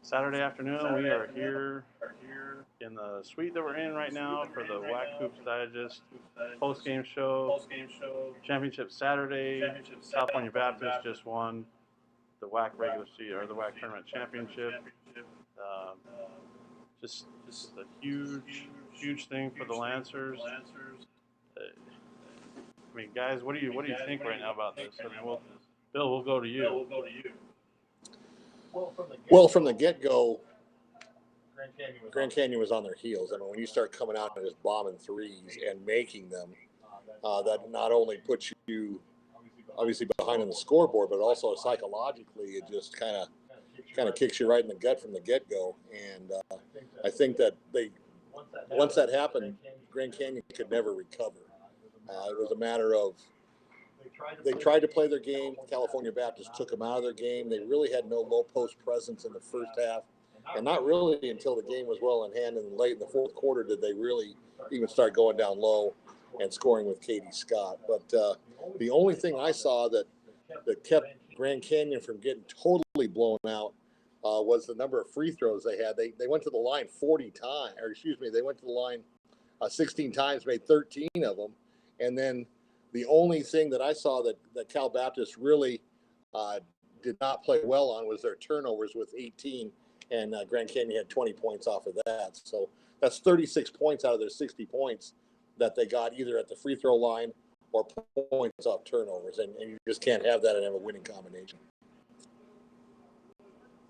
Saturday afternoon. We are here in the suite that we're in right now for the WAC Hoops Digest post-game show. Championship Saturday. California Baptist just won the WAC regular season or the WAC tournament championship. Um, just a huge thing for the Lancers. I mean, guys, what do you think right now about this? I mean, Bill, we'll go to you. Well, from the get-go, Grand Canyon was on their heels. I mean, when you start coming out and just bombing threes and making them, that not only puts you obviously behind on the scoreboard, but also psychologically, it just kind of kicks you right in the gut from the get-go. And I think that once that happened, Grand Canyon could never recover. It was a matter of they tried to play their game. California Baptist took them out of their game. They really had no low post presence in the first half, and not really until the game was well in hand and late in the fourth quarter did they really even start going down low and scoring with Katie Scott. But the only thing I saw that kept Grand Canyon from getting totally blown out was the number of free throws they had. They went to the line 40 times, or excuse me, they went to the line 16 times, made 13 of them, and then the only thing that I saw that Cal Baptist really did not play well on was their turnovers with 18, and Grand Canyon had 20 points off of that. So that's 36 points out of their 60 points that they got either at the free throw line or points off turnovers, and you just can't have that and have a winning combination.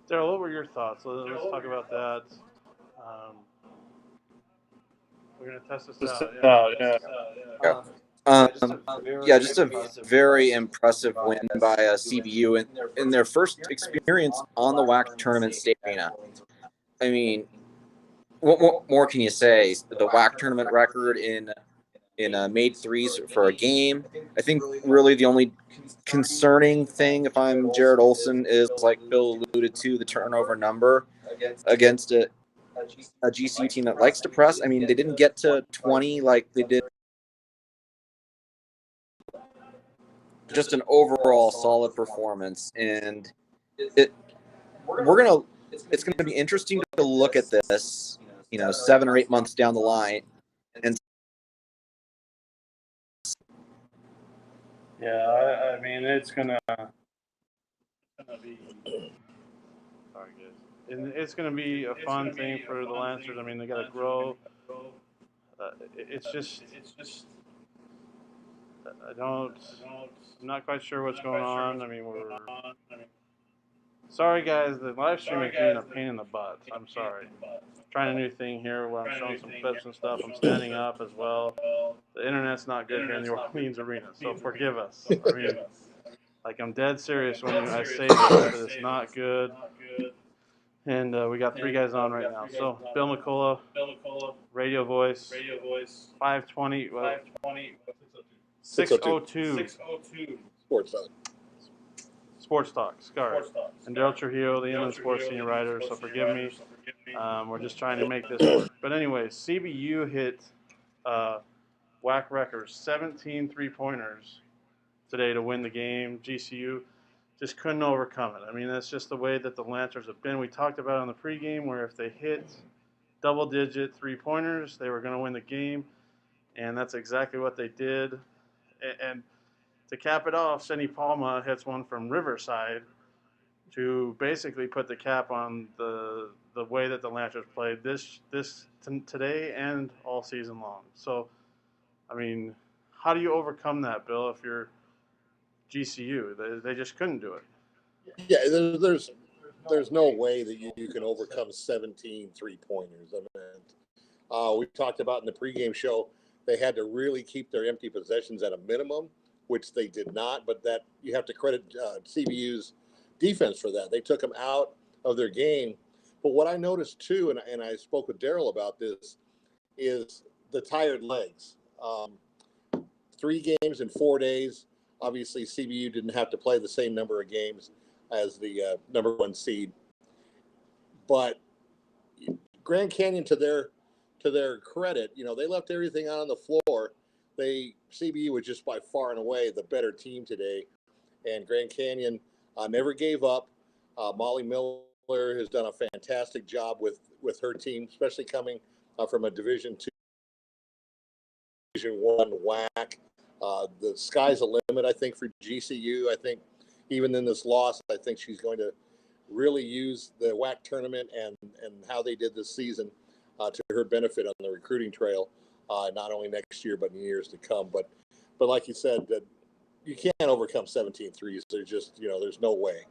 Daryl, what were your thoughts? Let's talk about that. We're going to test this out. Just a very impressive win by CBU in their first experience on the WAC tournament state arena. I mean, what more can you say? The WAC tournament record in made threes for a game. I think really the only concerning thing, if I'm Jared Olson, is like Bill alluded to, the turnover number against a GCU team that likes to press. I mean, they didn't get to 20 like they did. Just an overall solid performance, and it's gonna be interesting to look at this, 7 or 8 months down the line, and I mean it's gonna be sorry guys, and it's gonna be a fun thing for the Lancers. I mean they got to grow. It's just. I'm not quite sure what's going on. I mean, sorry guys, the live stream is being a pain in the butt. I'm sorry. Trying a new thing here where I'm showing some clips and stuff. I'm standing up as well. The internet's not good here in the Orleans Arena, so forgive us. I mean, like I'm dead serious when I say this, that it's not good. And we got 3 guys on right now. So Bill McCullough, radio voice, 520. 602. Sports Talk, Scar. And Daryl Trujillo, the Inland Sports senior writer, so forgive me. We're just trying to make this work. But anyway, CBU hit WAC records, 17 three-pointers today to win the game. GCU just couldn't overcome it. I mean, that's just the way that the Lancers have been. We talked about it on the pregame where if they hit double-digit three-pointers, they were going to win the game, and that's exactly what they did. And to cap it off, Senny Palma hits one from Riverside to basically put the cap on the way that the Lancers played today and all season long. So, I mean, how do you overcome that, Bill, if you're GCU? They just couldn't do it. Yeah, there's no way that you can overcome 17 three-pointers. I mean, we talked about in the pregame show, they had to really keep their empty possessions at a minimum, which they did not, but that you have to credit CBU's defense for that. They took them out of their game. But what I noticed too, and I spoke with Daryl about this, is the tired legs. 3 games in 4 days. Obviously, CBU didn't have to play the same number of games as the number 1 seed. But Grand Canyon, to their credit, they left everything out on the floor. CBU was just by far and away the better team today, and Grand Canyon never gave up. Molly Miller Miller has done a fantastic job with her team, especially coming from a Division II, Division I WAC. The sky's the limit, I think, for GCU. I think even in this loss, I think she's going to really use the WAC tournament and how they did this season to her benefit on the recruiting trail, not only next year but in years to come. But like you said, that you can't overcome 17 threes. There's just there's no way.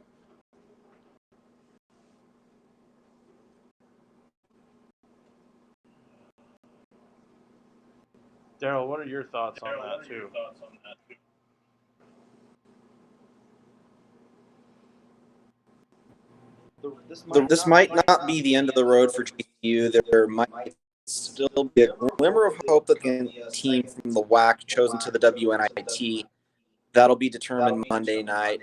Daryl, what are your thoughts on that too? This might not be the end of the road for GCU. There might still be a glimmer of hope that the team from the WAC chosen to the WNIT. That'll be determined Monday night,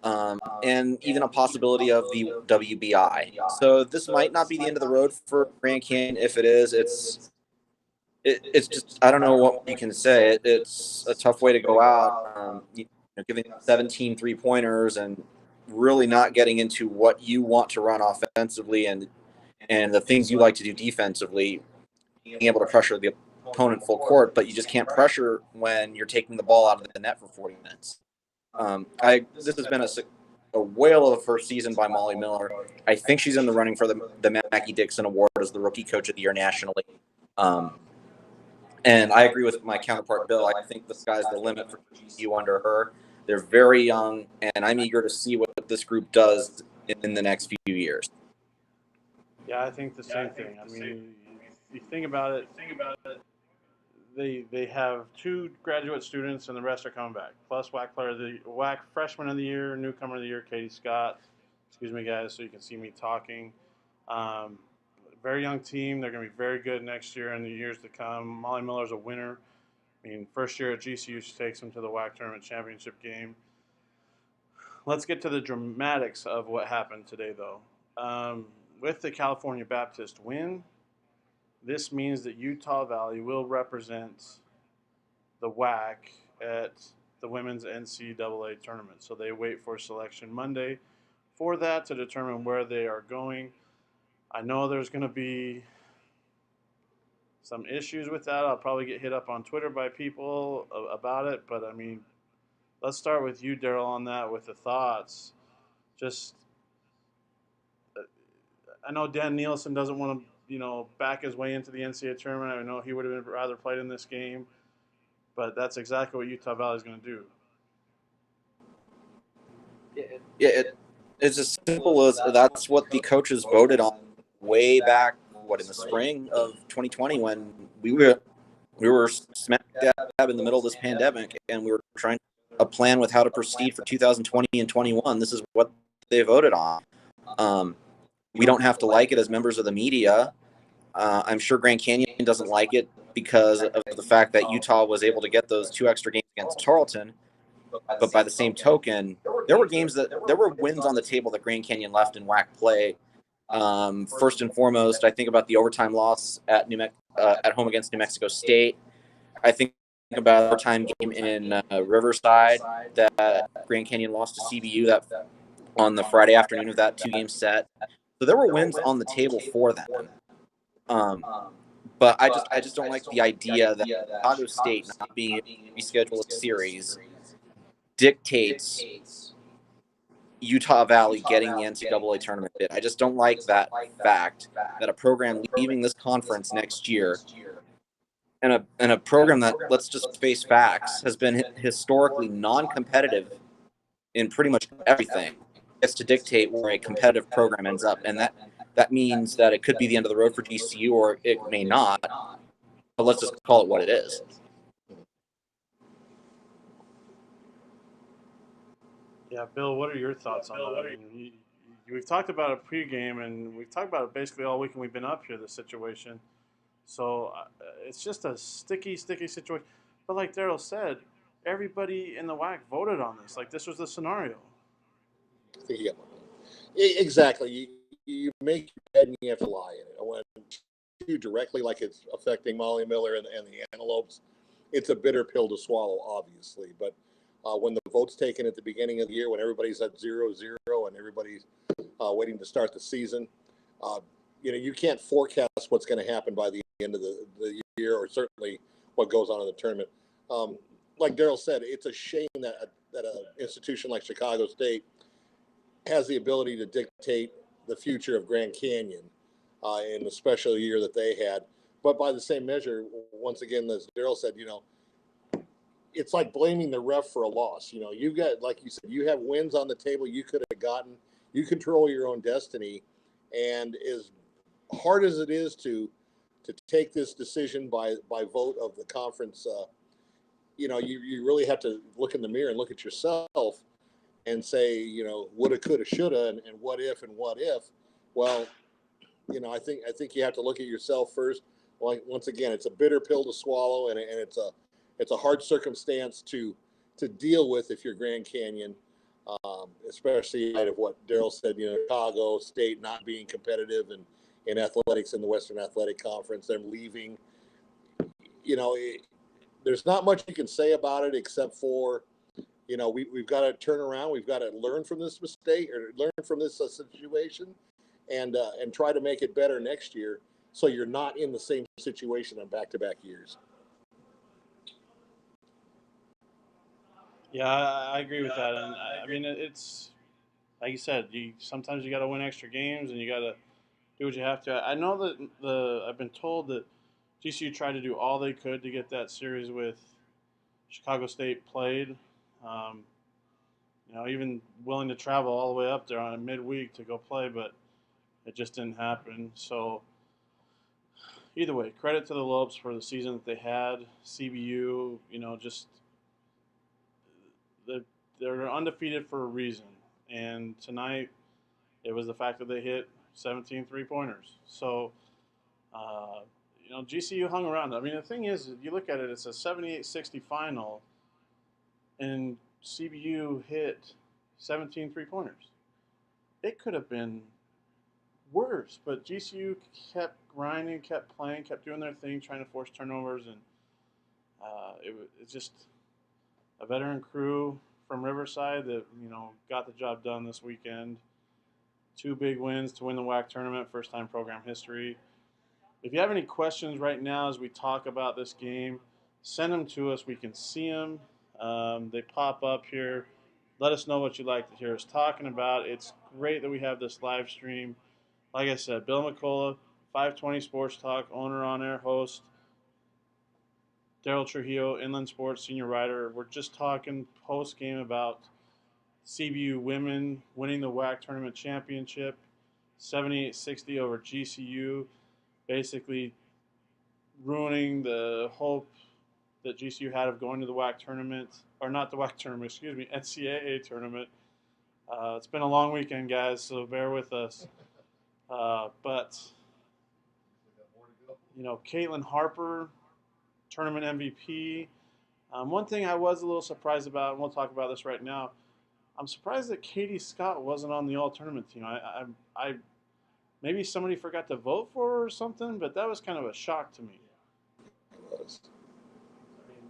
and even a possibility of the WBI. So this might not be the end of the road for Grand Canyon. If it is, it's just, I don't know what you can say. It's a tough way to go out, giving 17 3-pointers and really not getting into what you want to run offensively and the things you like to do defensively, being able to pressure the opponent full court, but you just can't pressure when you're taking the ball out of the net for 40 minutes. This has been a whale of a first season by Molly Miller. I think she's in the running for the Mackie Dixon Award as the Rookie Coach of the Year nationally. And I agree with my counterpart, Bill. I think the sky's the limit for GCU under her. They're very young, and I'm eager to see what this group does in the next few years. Yeah, I think the same thing. I mean, you think about it. They have 2 graduate students, and the rest are coming back. Plus WAC player, the WAC freshman of the year, newcomer of the year, Katie Scott. Excuse me, guys, so you can see me talking. Very young team. They're going to be very good next year and the years to come. Molly Miller's a winner. I mean, first year at GCU, she takes them to the WAC tournament championship game. Let's get to the dramatics of what happened today, though. With the California Baptist win, this means that Utah Valley will represent the WAC at the women's NCAA tournament. So they wait for selection Monday for that to determine where they are going. I know there's going to be some issues with that. I'll probably get hit up on Twitter by people about it. But, I mean, let's start with you, Daryl, on that with the thoughts. Just, I know Dan Nielsen doesn't want to, back his way into the NCAA tournament. I know he would have rather played in this game. But that's exactly what Utah Valley is going to do. Yeah, it's as simple as that's what the coaches voted on way back, in the spring of 2020 when we were smack dab in the middle of this pandemic and we were trying a plan with how to proceed for 2020 and 21. This is what they voted on. We don't have to like it as members of the media. I'm sure Grand Canyon doesn't like it because of the fact that Utah was able to get those 2 extra games against Tarleton. But by the same token, there were wins on the table that Grand Canyon left in WAC play. First and foremost, I think about the overtime loss at home against New Mexico State. I think about the overtime game in Riverside that Grand Canyon lost to CBU that on the Friday afternoon of that 2-game set. So there were wins on the table for them. But I just don't like the idea that Chicago State not being able to reschedule a series dictates Utah Valley getting the NCAA tournament bid. I just don't like that fact that a program leaving this conference next year and a program that, let's just face facts, has been historically non-competitive in pretty much everything gets to dictate where a competitive program ends up. And that means that it could be the end of the road for GCU or it may not. But let's just call it what it is. Yeah, Bill, what are your thoughts on that? I mean, we've talked about it pregame, and we've talked about it basically all week when we've been up here, the situation. So it's just a sticky situation. But like Daryl said, everybody in the WAC voted on this. Like, this was the scenario. Yeah, exactly. You make your bed and you have to lie in it. When you directly, like it's affecting Molly Miller and the Antelopes, it's a bitter pill to swallow, obviously. But when the vote's taken at the beginning of the year, when everybody's at 0-0 and everybody's waiting to start the season. You can't forecast what's going to happen by the end of the year, or certainly what goes on in the tournament. Like Daryl said, it's a shame that an institution like Chicago State has the ability to dictate the future of Grand Canyon in the special year that they had. But by the same measure, once again, as Daryl said, it's like blaming the ref for a loss. You've got, like you said, you have wins on the table you could have gotten. You control your own destiny. And as hard as it is to take this decision by vote of the conference, you really have to look in the mirror and look at yourself and say, woulda, coulda, shoulda, and what if. Well, I think you have to look at yourself first. Like, once again, it's a bitter pill to swallow, and it's a hard circumstance to deal with if you're Grand Canyon, especially in light of what Daryl said. Chicago State not being competitive in athletics in the Western Athletic Conference, them leaving. There's not much you can say about it except for, we've got to turn around. We've got to learn from this mistake, or learn from this situation, and try to make it better next year, so you're not in the same situation on back-to-back years. Yeah, I agree with that, and I mean it's like you said. Sometimes you got to win extra games, and you got to do what you have to. I know that I've been told that GCU tried to do all they could to get that series with Chicago State played. Even willing to travel all the way up there on a midweek to go play, but it just didn't happen. So either way, credit to the Lopes for the season that they had. CBU, they're undefeated for a reason. And tonight, it was the fact that they hit 17 three-pointers. So, GCU hung around. I mean, the thing is, if you look at it, it's a 78-60 final, and CBU hit 17 three-pointers. It could have been worse, but GCU kept grinding, kept playing, kept doing their thing, trying to force turnovers, and it's just a veteran crew from Riverside that got the job done this weekend. 2 big wins to win the WAC tournament, first time program history. If you have any questions right now as we talk about this game, send them to us. We can see them. They pop up here. Let us know what you'd like to hear us talking about. It's great that we have this live stream. Like I said, Bill McCullough, 520 Sports Talk, owner on air, host. Daryl Trujillo, Inland Sports senior writer. We're just talking post game about CBU women winning the WAC tournament championship, 78-60 over GCU, basically ruining the hope that GCU had of going to the WAC tournament, or not the WAC tournament, excuse me, NCAA tournament. It's been a long weekend, guys, so bear with us. But Caitlin Harper, tournament MVP. One thing I was a little surprised about, and we'll talk about this right now, I'm surprised that Katie Scott wasn't on the all-tournament team. I maybe somebody forgot to vote for her or something, but that was kind of a shock to me. I mean,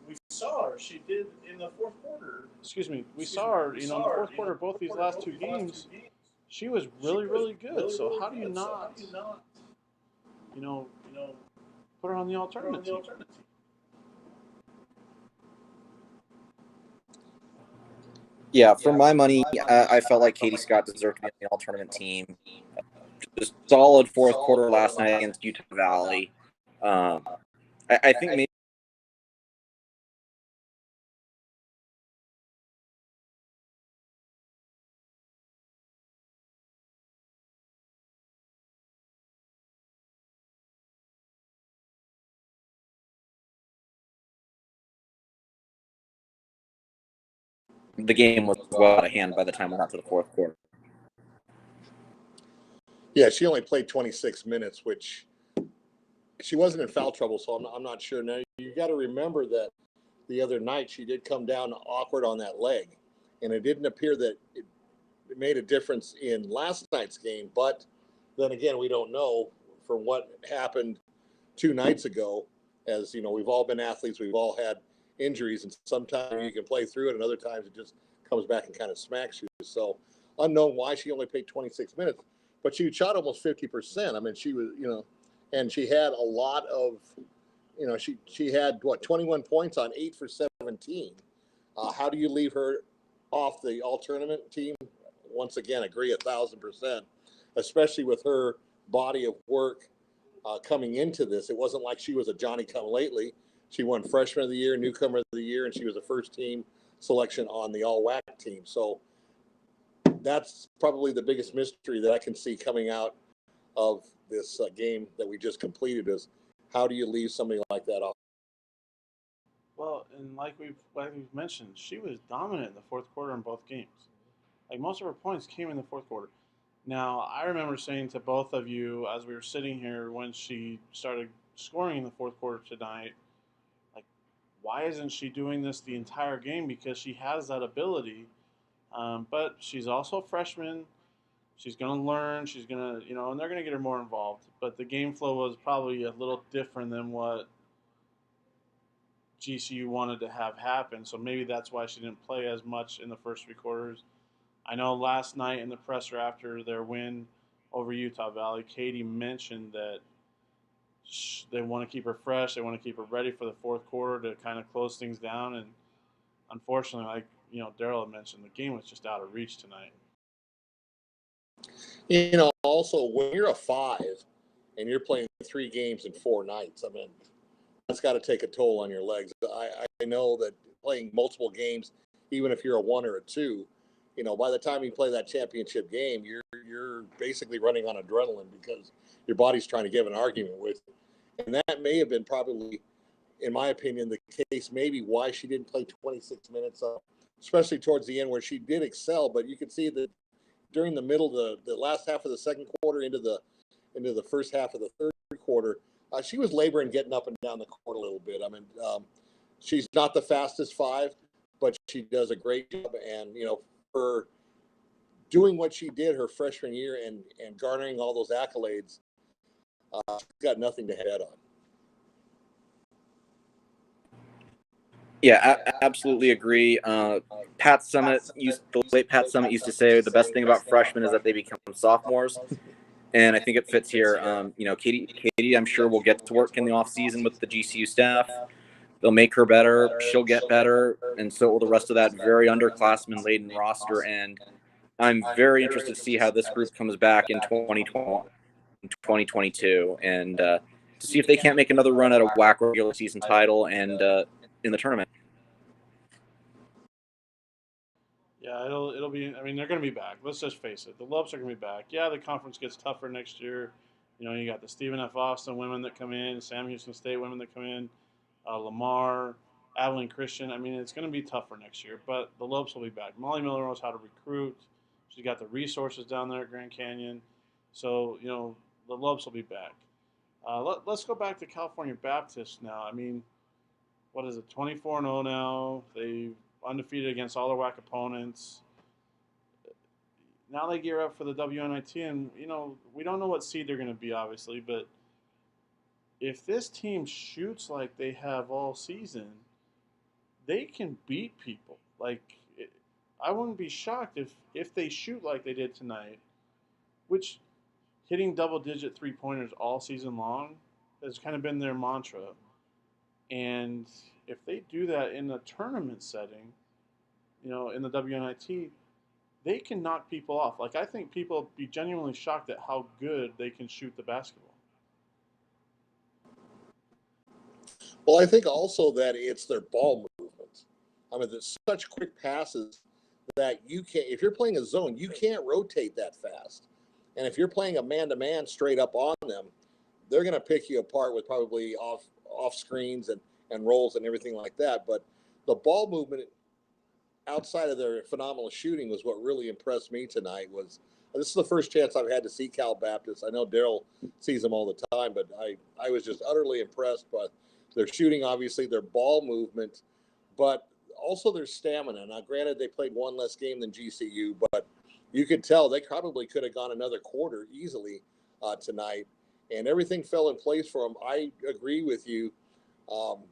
we saw her. She did in the fourth quarter. Excuse me. We saw her. In the fourth quarter, both these last two games, she was really, really good. So how do you not, put her on the all-tournament team? Yeah, for my money, I felt like Katie Scott deserved to be on the all-tournament team. Just solid fourth quarter last night against Utah Valley. I think maybe the game was well out of hand by the time we got to the fourth quarter. Yeah, she only played 26 minutes, which she wasn't in foul trouble, so I'm not sure. Now, you got to remember that the other night she did come down awkward on that leg, and it didn't appear that it made a difference in last night's game. But then again, we don't know from what happened 2 nights ago. As we've all been athletes, we've all had injuries, and sometimes you can play through it, and other times it just comes back and kind of smacks you. So unknown why she only played 26 minutes, but she shot almost 50%. I mean, she was, and she had a lot of, she had 21 points on 8 for 17. How do you leave her off the all tournament team? Once again, agree 1,000%, especially with her body of work coming into this. It wasn't like she was a Johnny come lately. She won freshman of the year, newcomer of the year, and she was a first team selection on the all WAC team. So that's probably the biggest mystery that I can see coming out of this game that we just completed is how do you leave somebody like that off? Well, and like we've mentioned, she was dominant in the fourth quarter in both games. Like most of her points came in the fourth quarter. Now, I remember saying to both of you as we were sitting here when she started scoring in the fourth quarter tonight, like, why isn't she doing this the entire game? Because she has that ability. But she's also a freshman. She's going to learn. She's going to, and they're going to get her more involved. But the game flow was probably a little different than what GCU wanted to have happen. So maybe that's why she didn't play as much in the first three quarters. I know last night in the presser after their win over Utah Valley, Katie mentioned that they want to keep her fresh. They want to keep her ready for the fourth quarter to kind of close things down. And unfortunately, like Daryl had mentioned, the game was just out of reach tonight. Also when you're a 5 and you're playing 3 games in 4 nights, I mean, that's got to take a toll on your legs. I know that playing multiple games, even if you're a 1 or a 2, by the time you play that championship game, you're basically running on adrenaline because your body's trying to give an argument with you. And that may have been probably, in my opinion, the case maybe why she didn't play 26 minutes, especially towards the end where she did excel. But you could see that during the middle, the last half of the second quarter into the first half of the third quarter, she was laboring getting up and down the court a little bit. I mean, she's not the fastest 5, but she does a great job. And, for doing what she did her freshman year and garnering all those accolades, she's got nothing to head on. Yeah, absolutely agree. Pat Summitt the late Pat Summitt used to say the best thing about freshmen is that they become sophomores, and I think it fits here. Katie, I'm sure will get to work in the off season with the GCU staff. They'll make her better. She'll get better, and so will the rest of that very underclassmen laden roster. And I'm very interested to see how this group comes back in 2022, and to see if they can't make another run at a WAC regular season title and in the tournament. Yeah, it'll be. I mean, they're going to be back. Let's just face it. The Lopes are going to be back. Yeah, the conference gets tougher next year. You got the Stephen F. Austin women that come in, Sam Houston State women that come in, Lamar, Abilene Christian. I mean, it's going to be tougher next year, but the Lopes will be back. Molly Miller knows how to recruit. She's got the resources down there at Grand Canyon. So, the Lopes will be back. Let's go back to California Baptist now. I mean, what is it, 24-0 now? They've undefeated against all their WAC opponents. Now they gear up for the WNIT, and, we don't know what seed they're going to be, obviously, but if this team shoots like they have all season, they can beat people. I wouldn't be shocked if they shoot like they did tonight, which hitting double-digit three-pointers all season long has kind of been their mantra. And if they do that in a tournament setting, in the WNIT, they can knock people off. I think people would be genuinely shocked at how good they can shoot the basketball. Well, I think also that it's their ball movement. I mean, there's such quick passes that you can't, if you're playing a zone, you can't rotate that fast. And if you're playing a man-to-man straight up on them, they're going to pick you apart with probably off screens and rolls and everything like that. But the ball movement outside of their phenomenal shooting was what really impressed me tonight. This is the first chance I've had to see Cal Baptist. I know Daryl sees them all the time, but I was just utterly impressed by their shooting, obviously, their ball movement, but also their stamina. Now, granted, they played one less game than GCU, but you could tell they probably could have gone another quarter easily tonight, and everything fell in place for them. I agree with you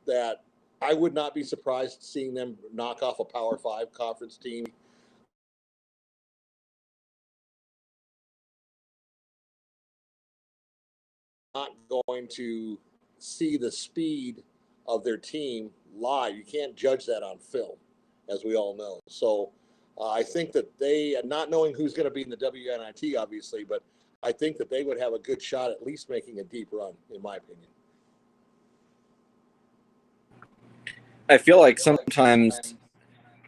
that I would not be surprised seeing them knock off a Power 5 conference team. Not going to see the speed of their team live. You can't judge that on film, as we all know. So I think that they, not knowing who's going to be in the WNIT, obviously, but I think that they would have a good shot at least making a deep run, in my opinion. I feel like sometimes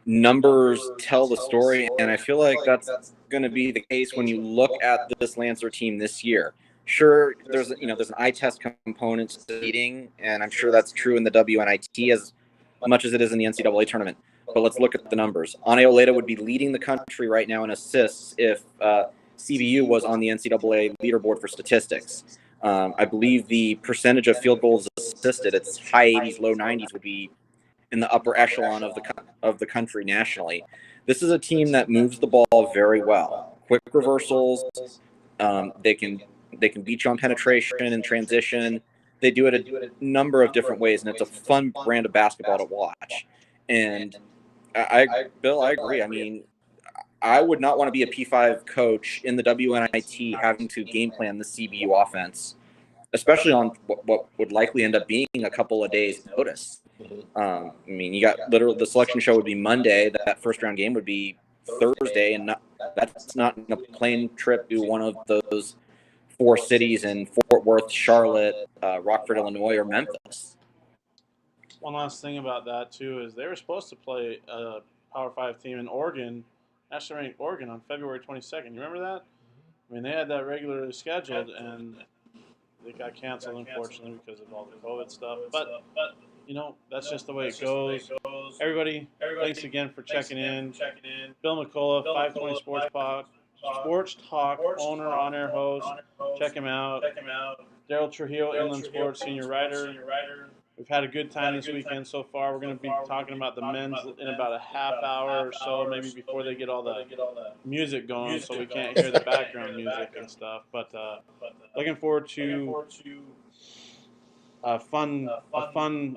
numbers tell the story, and I feel like that's going to be the case when you look at this Lancer team this year. Sure, there's an eye test component to seeding, and I'm sure that's true in the WNIT as much as it is in the NCAA tournament. But let's look at the numbers. Ane Oleda would be leading the country right now in assists if CBU was on the NCAA leaderboard for statistics. I believe the percentage of field goals assisted, it's high 80s, low 90s, would be in the upper echelon of the country nationally. This is a team that moves the ball very well. Quick reversals. They can beat you on penetration and transition. They do it a number of different ways, and it's a fun brand of basketball to watch. And Bill, I agree. I mean, I would not want to be a P5 coach in the WNIT having to game plan the CBU offense, especially on what would likely end up being a couple of days' notice. I mean, you got literally the selection show would be Monday. That first round game would be Thursday, and that's not a plane trip to one of those 4 cities in Fort Worth, Charlotte, Rockford, Illinois, or Memphis. One last thing about that too is they were supposed to play a Power 5 team in Oregon, nationally ranked Oregon, on February 22nd. You remember that? I mean, they had that regularly scheduled, and they got canceled, unfortunately, because of all the COVID stuff. But you know, that's just the way it goes. Everybody, thanks again for checking in. Bill McCullough, 520 Sports Talk, owner, on-air host. Check him out. Daryl Trujillo, Inland Sports senior writer. We've had a good time this weekend so far. We're going to be talking about the men's in about a half hour or so, maybe before they get all the music going, so we can't hear the background music and stuff. But looking forward to a fun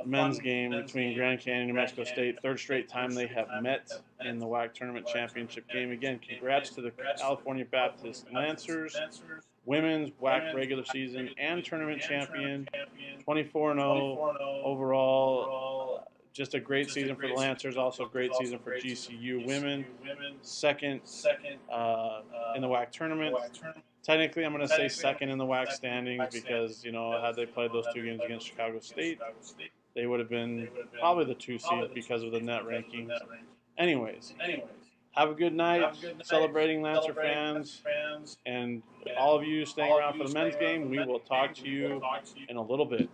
men's game between Grand Canyon and New Mexico State. Third straight time they have met in the WAC tournament championship game. Again, congrats to the California Baptist Lancers, women's WAC regular season and tournament champion, 24-0 overall. Just a great season for the Lancers. Also a great season for GCU women. Second in the WAC tournament. Technically, I'm going to say second in the WAC standings because, you know, had they played those 2 games against Chicago State, they would have been probably the 2 seed because of the net rankings. Anyways, have a good night celebrating Lancer fans, and all of you staying around for the men's game. We will talk to you in a little bit.